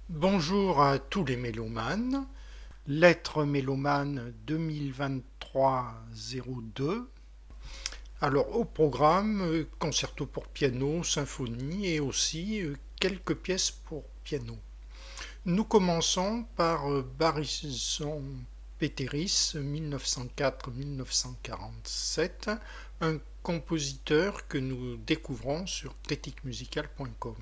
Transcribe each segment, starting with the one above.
Bonjour à tous les mélomanes. Lettre mélomane 2023-02. Alors au programme, concerto pour piano, symphonie et aussi quelques pièces pour piano. Nous commençons par Barison Péteris 1904-1947, un compositeur que nous découvrons sur critiquemusicale.com.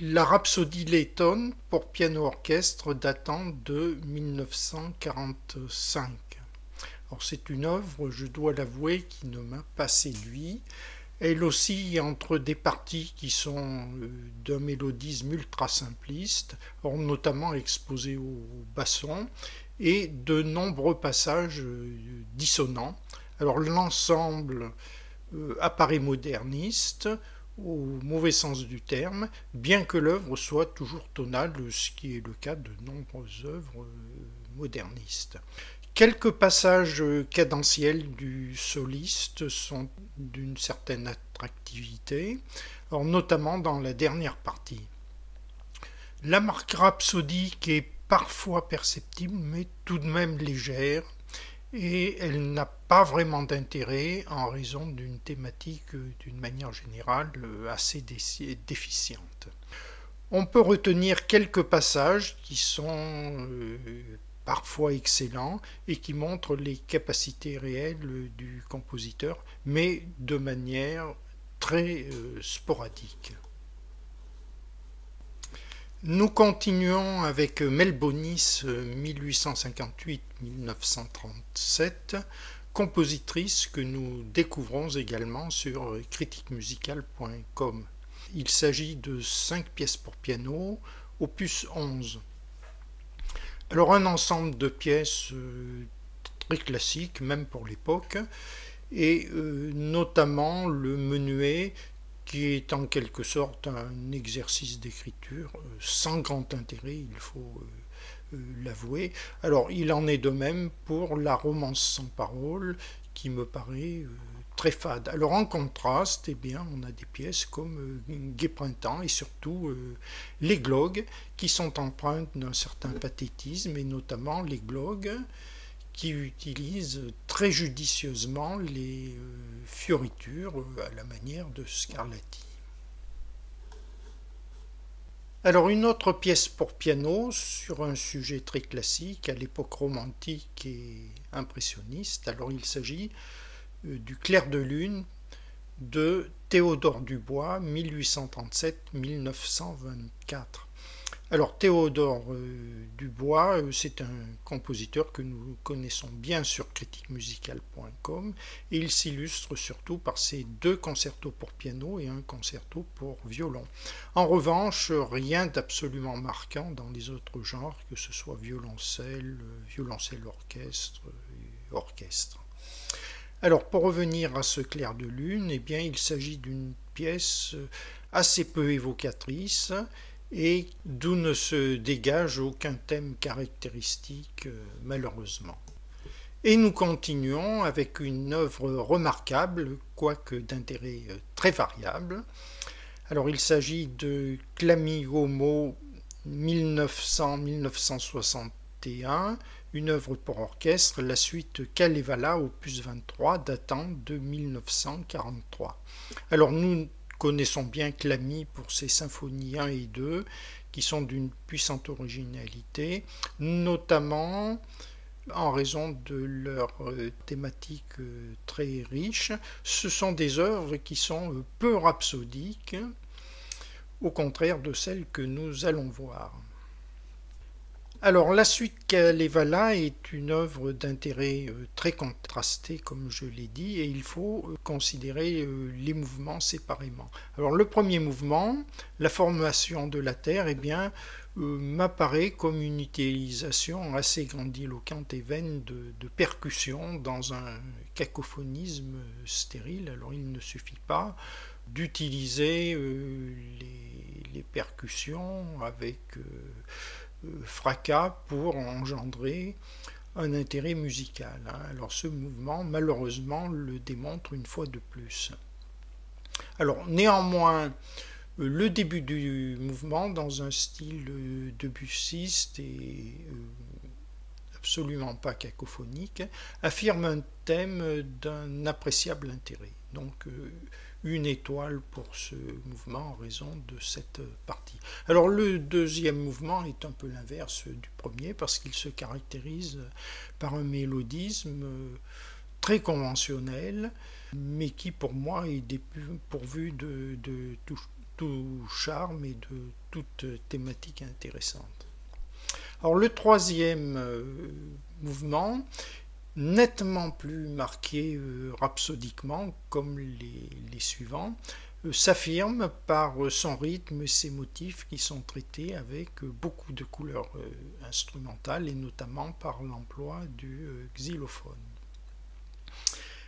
La Rhapsodie lettonne pour piano-orchestre datant de 1945. Alors c'est une œuvre, je dois l'avouer, qui ne m'a pas séduit. Elle oscille entre des parties qui sont d'un mélodisme ultra simpliste, notamment exposées au basson, et de nombreux passages dissonants. Alors l'ensemble apparaît moderniste, au mauvais sens du terme, bien que l'œuvre soit toujours tonale, ce qui est le cas de nombreuses œuvres modernistes. Quelques passages cadentiels du soliste sont d'une certaine attractivité, notamment dans la dernière partie. La marque rhapsodique est parfois perceptible, mais tout de même légère, et elle n'a pas vraiment d'intérêt en raison d'une thématique d'une manière générale assez déficiente. On peut retenir quelques passages qui sont parfois excellents et qui montrent les capacités réelles du compositeur, mais de manière très sporadique. Nous continuons avec Melbonis 1858-1937, compositrice que nous découvrons également sur critiquemusicale.com. Il s'agit de 5 pièces pour piano, opus 11. Alors un ensemble de pièces très classiques, même pour l'époque, et notamment le menuet, qui est en quelque sorte un exercice d'écriture sans grand intérêt, il faut l'avouer. Alors il en est de même pour la romance sans parole, qui me paraît très fade. Alors en contraste, eh bien, on a des pièces comme Gai Printemps et surtout les Glogues, qui sont empreintes d'un certain pathétisme, et notamment les Glogues qui utilisent très judicieusement les fioritures à la manière de Scarlatti. Alors une autre pièce pour piano sur un sujet très classique à l'époque romantique et impressionniste. Alors il s'agit du Clair de lune de Théodore Dubois 1837-1924. Alors Théodore Dubois, c'est un compositeur que nous connaissons bien sur critiquemusicale.com, et il s'illustre surtout par ses 2 concertos pour piano et un concerto pour violon. En revanche, rien d'absolument marquant dans les autres genres, que ce soit violoncelle, violoncelle orchestre et orchestre. Alors pour revenir à ce Clair de lune, eh bien, il s'agit d'une pièce assez peu évocatrice, et d'où ne se dégage aucun thème caractéristique malheureusement. Et nous continuons avec une œuvre remarquable, quoique d'intérêt très variable. Alors il s'agit de Clami Homo 1900-1961, une œuvre pour orchestre, la suite Kalevala opus 23 datant de 1943. Alors nous connaissons bien Clami pour ses symphonies 1 et 2 qui sont d'une puissante originalité, notamment en raison de leur thématique très riche. Ce sont des œuvres qui sont peu rhapsodiques, au contraire de celles que nous allons voir. Alors la suite Kalevala est une œuvre d'intérêt très contrasté, comme je l'ai dit, et il faut considérer les mouvements séparément. Alors le premier mouvement, la formation de la Terre, eh bien, m'apparaît comme une utilisation assez grandiloquente et vaine de percussions dans un cacophonisme stérile. Alors il ne suffit pas d'utiliser les percussions avec fracas pour engendrer un intérêt musical. Alors ce mouvement, malheureusement, le démontre une fois de plus. Alors néanmoins, Le début du mouvement, dans un style debussiste et absolument pas cacophonique, affirme un thème d'un appréciable intérêt. Donc une étoile pour ce mouvement en raison de cette partie. Alors le deuxième mouvement est un peu l'inverse du premier parce qu'il se caractérise par un mélodisme très conventionnel, mais qui pour moi est pourvu de tout charme et de toute thématique intéressante. Alors le troisième mouvement, nettement plus marqué rhapsodiquement comme les suivants, s'affirme par son rythme et ses motifs qui sont traités avec beaucoup de couleurs instrumentales et notamment par l'emploi du xylophone.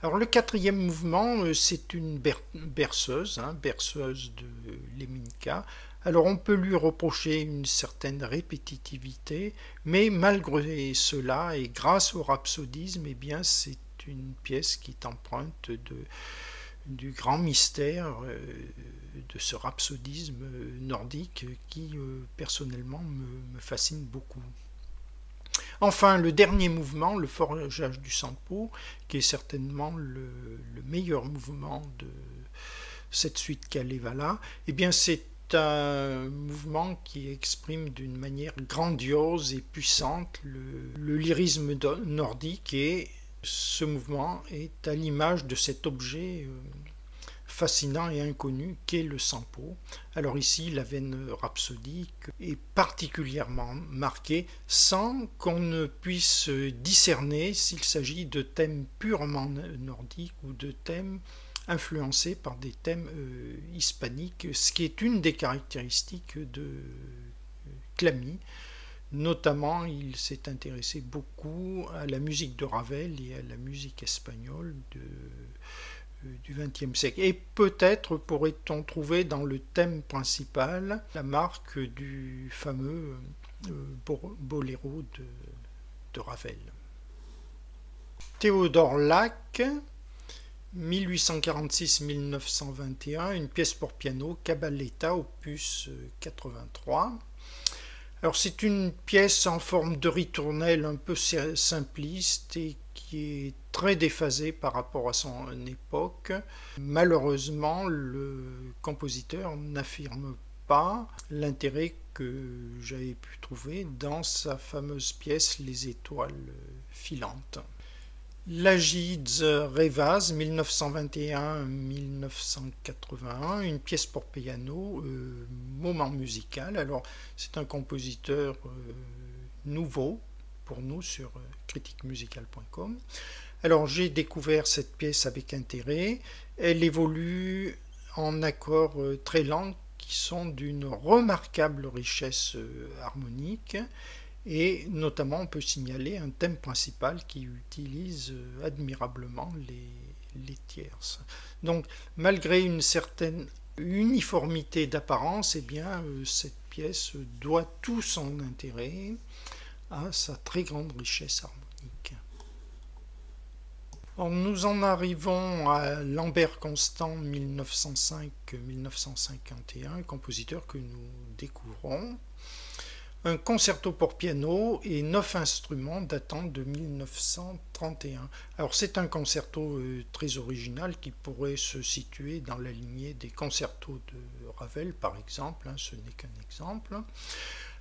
Alors le quatrième mouvement, c'est une berceuse, berceuse de Leminka. Alors on peut lui reprocher une certaine répétitivité, mais malgré cela et grâce au rhapsodisme, eh bien c'est une pièce qui est empreinte du grand mystère de ce rhapsodisme nordique qui personnellement me fascine beaucoup. Enfin, le dernier mouvement, le forgeage du sampo, qui est certainement le meilleur mouvement de cette suite Kalevala, eh bien c'est un mouvement qui exprime d'une manière grandiose et puissante le lyrisme nordique, et ce mouvement est à l'image de cet objet fascinant et inconnu qu'est le sampo. Alors ici, la veine rhapsodique est particulièrement marquée sans qu'on ne puisse discerner s'il s'agit de thèmes purement nordiques ou de thèmes influencés par des thèmes hispaniques, ce qui est une des caractéristiques de Clamy. Notamment, il s'est intéressé beaucoup à la musique de Ravel et à la musique espagnole du XXe siècle. Et peut-être pourrait-on trouver dans le thème principal la marque du fameux boléro de Ravel. Théodore Lac, 1846-1921, une pièce pour piano, Cabaletta, opus 83. Alors c'est une pièce en forme de ritournelle un peu simpliste et qui est très déphasée par rapport à son époque. Malheureusement, le compositeur n'affirme pas l'intérêt que j'avais pu trouver dans sa fameuse pièce Les étoiles filantes. L'Agids Rêvaz, 1921-1981, une pièce pour piano, moment musical. Alors, c'est un compositeur nouveau pour nous sur critiquemusicale.com. Alors, j'ai découvert cette pièce avec intérêt. Elle évolue en accords très lents qui sont d'une remarquable richesse harmonique. Et notamment, on peut signaler un thème principal qui utilise admirablement les tierces. Donc, malgré une certaine uniformité d'apparence, eh bien, cette pièce doit tout son intérêt à sa très grande richesse harmonique. Alors, nous en arrivons à Lambert Constant, 1905-1951, compositeur que nous découvrons. Un concerto pour piano et 9 instruments datant de 1931. Alors c'est un concerto très original qui pourrait se situer dans la lignée des concertos de Ravel par exemple, ce n'est qu'un exemple.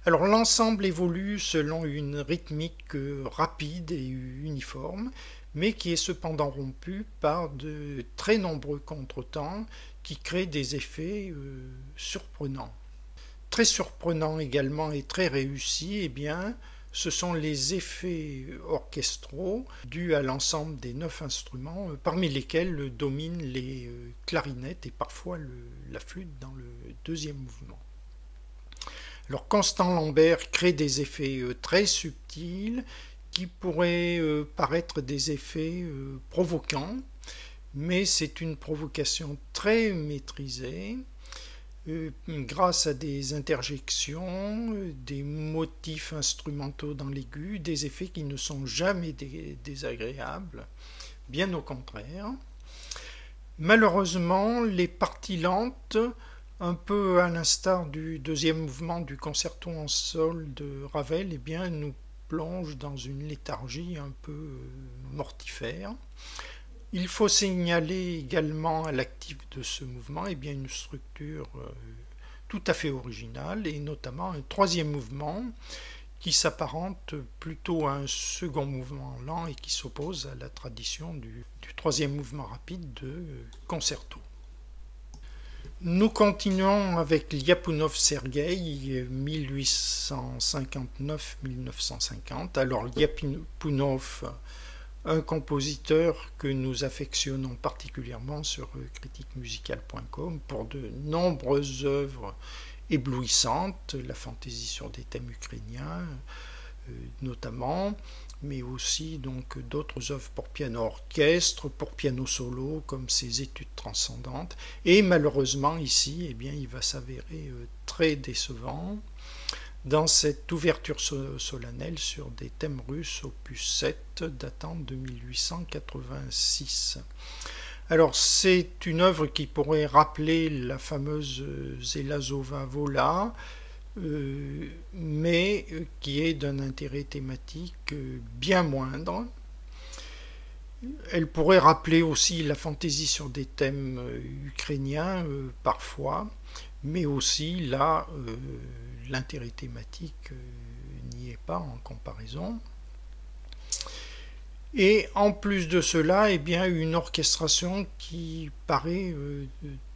Alors l'ensemble évolue selon une rythmique rapide et uniforme, mais qui est cependant rompue par de très nombreux contretemps qui créent des effets surprenants. Très surprenant également et très réussi, eh bien, ce sont les effets orchestraux dus à l'ensemble des 9 instruments, parmi lesquels dominent les clarinettes et parfois la flûte dans le deuxième mouvement. Alors Constant Lambert crée des effets très subtils qui pourraient paraître des effets provoquants, mais c'est une provocation très maîtrisée. Grâce à des interjections, des motifs instrumentaux dans l'aigu, des effets qui ne sont jamais désagréables, bien au contraire. Malheureusement, les parties lentes Un peu à l'instar du deuxième mouvement du concerto en sol de Ravel, eh bien, nous plonge dans une léthargie un peu mortifère. Il faut signaler également à l'actif de ce mouvement eh bien, une structure tout à fait originale, et notamment un troisième mouvement qui s'apparente plutôt à un second mouvement lent et qui s'oppose à la tradition du troisième mouvement rapide de concerto. Nous continuons avec Lyapunov Sergueï, 1859-1950. Alors Lyapunov, un compositeur que nous affectionnons particulièrement sur critiquemusicale.com pour de nombreuses œuvres éblouissantes, la fantaisie sur des thèmes ukrainiens notamment, mais aussi donc d'autres œuvres pour piano orchestre, pour piano solo, comme ses études transcendantes. Et malheureusement ici, eh bien, il va s'avérer très décevant dans cette ouverture solennelle sur des thèmes russes, opus 7, datant de 1886. Alors c'est une œuvre qui pourrait rappeler la fameuse Zelazova Vola, mais qui est d'un intérêt thématique bien moindre. Elle pourrait rappeler aussi la fantaisie sur des thèmes ukrainiens parfois, mais aussi là, l'intérêt thématique n'y est pas en comparaison. Et en plus de cela, eh bien, une orchestration qui paraît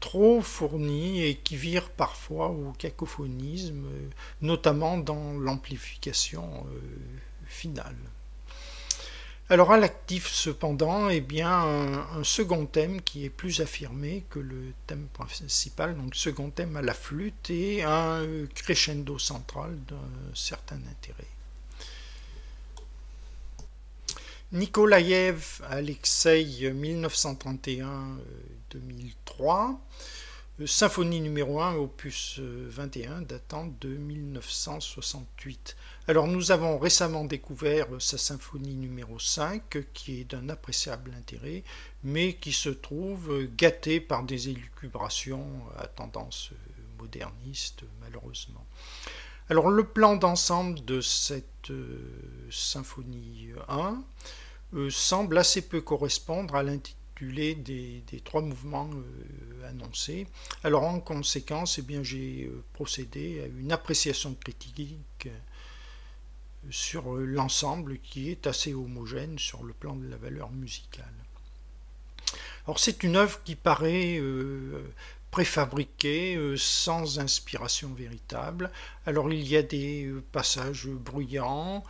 trop fournie et qui vire parfois au cacophonisme, notamment dans l'amplification finale. Alors à l'actif cependant, eh bien, un second thème qui est plus affirmé que le thème principal, donc second thème à la flûte et un crescendo central d'un certain intérêt. Nikolaïev Alexeï 1931-2003, symphonie numéro 1, opus 21, datant de 1968. Alors nous avons récemment découvert sa symphonie numéro 5, qui est d'un appréciable intérêt, mais qui se trouve gâtée par des élucubrations à tendance moderniste, malheureusement. Alors le plan d'ensemble de cette symphonie 1 semble assez peu correspondre à l'intitulé des trois mouvements annoncés. Alors en conséquence, eh bien, j'ai procédé à une appréciation critique sur l'ensemble qui est assez homogène sur le plan de la valeur musicale. Alors c'est une œuvre qui paraît préfabriquée, sans inspiration véritable. Alors il y a des passages bruyants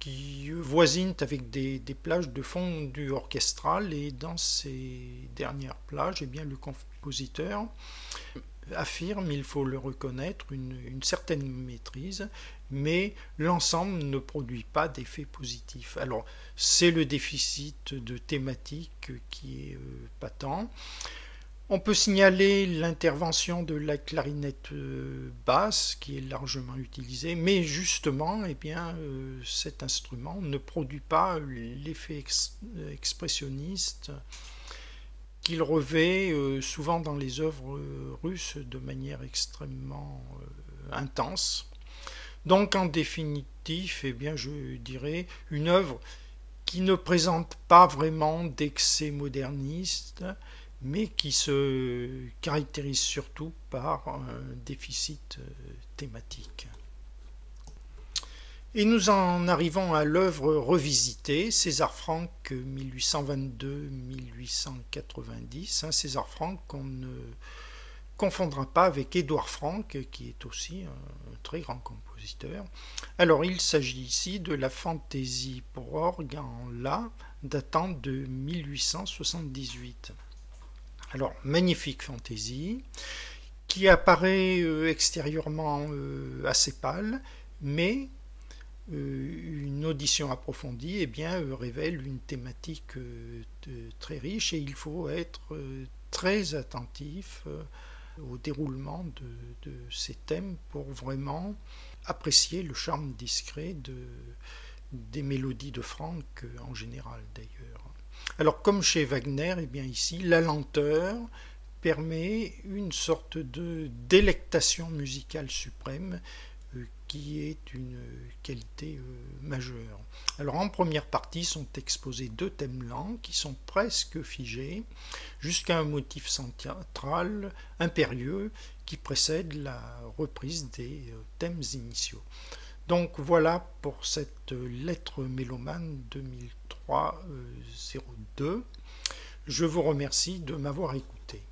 qui voisinent avec des plages de fondu orchestral, et dans ces dernières plages, eh bien, le compositeur affirme, il faut le reconnaître, une certaine maîtrise, mais l'ensemble ne produit pas d'effet positif. Alors c'est le déficit de thématique qui est patent. On peut signaler l'intervention de la clarinette basse qui est largement utilisée, mais justement, eh bien, cet instrument ne produit pas l'effet expressionniste qu'il revêt souvent dans les œuvres russes de manière extrêmement intense. Donc en définitive, eh bien, je dirais une œuvre qui ne présente pas vraiment d'excès moderniste, mais qui se caractérise surtout par un déficit thématique. Et nous en arrivons à l'œuvre revisitée, César Franck 1822-1890. César Franck qu'on ne confondra pas avec Édouard Franck, qui est aussi un très grand compositeur. Alors il s'agit ici de la fantaisie pour orgue en La, datant de 1878. Alors, magnifique fantaisie, qui apparaît extérieurement assez pâle, mais une audition approfondie eh bien, révèle une thématique très riche, et il faut être très attentif au déroulement de ces thèmes pour vraiment apprécier le charme discret des mélodies de Franck en général d'ailleurs. Alors comme chez Wagner, eh bien ici, la lenteur permet une sorte de délectation musicale suprême qui est une qualité majeure. Alors en première partie sont exposés 2 thèmes lents qui sont presque figés jusqu'à un motif central impérieux qui précède la reprise des thèmes initiaux. Donc voilà pour cette lettre mélomane 2003-02. Je vous remercie de m'avoir écouté.